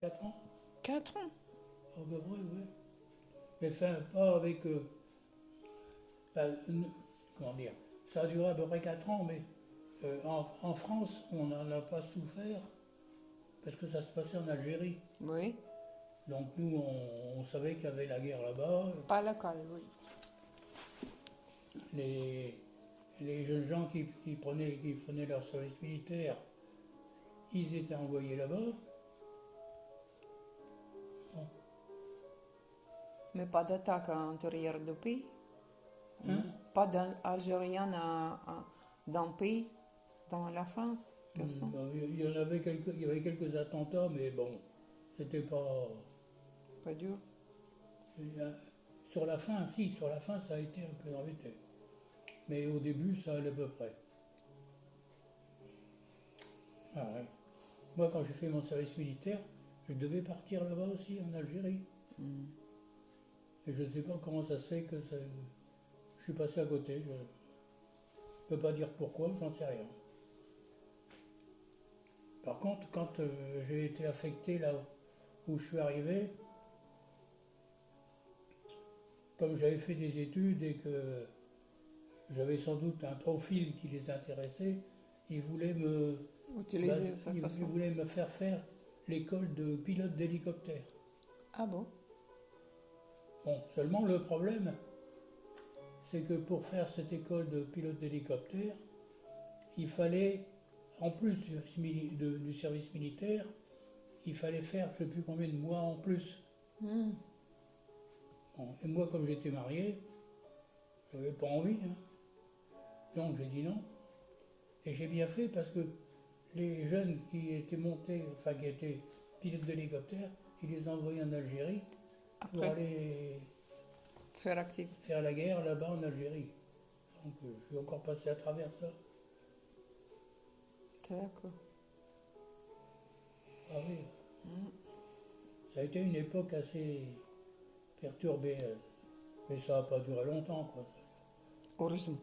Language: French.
4 ans. 4 ans. À peu près, oui. Mais enfin, pas avec. Comment dire? Ça a duré à peu près 4 ans, mais en France, on n'en a pas souffert parce que ça se passait en Algérie. Oui. Donc nous, on savait qu'il y avait la guerre là-bas. Pas local, oui. Les, les jeunes gens qui prenaient leur service militaire, ils étaient envoyés là-bas. Bon. Mais pas d'attaque à l'intérieur du pays. Hein? Pas d'Algériens dans le pays, dans la France, personne. Bon, il y avait quelques attentats, mais bon, c'était pas. Pas dur. Sur la fin, si, sur la fin, ça a été un peu embêté. Mais au début, ça allait à peu près. Ah ouais. Moi, quand j'ai fait mon service militaire, je devais partir là-bas aussi, en Algérie. Et je ne sais pas comment ça se fait que je suis passé à côté. Je ne peux pas dire pourquoi, j'en sais rien. Par contre, quand j'ai été affecté là où je suis arrivé, comme j'avais fait des études et que j'avais sans doute un profil qui les intéressait, ils voulaient Utiliser de cette ils façon. voulaient me faire l'école de pilote d'hélicoptère. Ah bon? Bon, seulement le problème, c'est que pour faire cette école de pilote d'hélicoptère, il fallait, en plus du service militaire, il fallait faire je ne sais plus combien de mois en plus. Hmm. Bon, et moi, comme j'étais marié, je n'avais pas envie, hein. Donc j'ai dit non. Et j'ai bien fait parce que les jeunes qui étaient montés, enfin qui étaient pilotes d'hélicoptère, ils les envoyaient en Algérie pour Après, aller faire actif. faire la guerre là-bas en Algérie. Donc je suis encore passé à travers ça. D'accord. Ah oui. Ça a été une époque assez perturbée, mais ça n'a pas duré longtemps, quoi. Heureusement.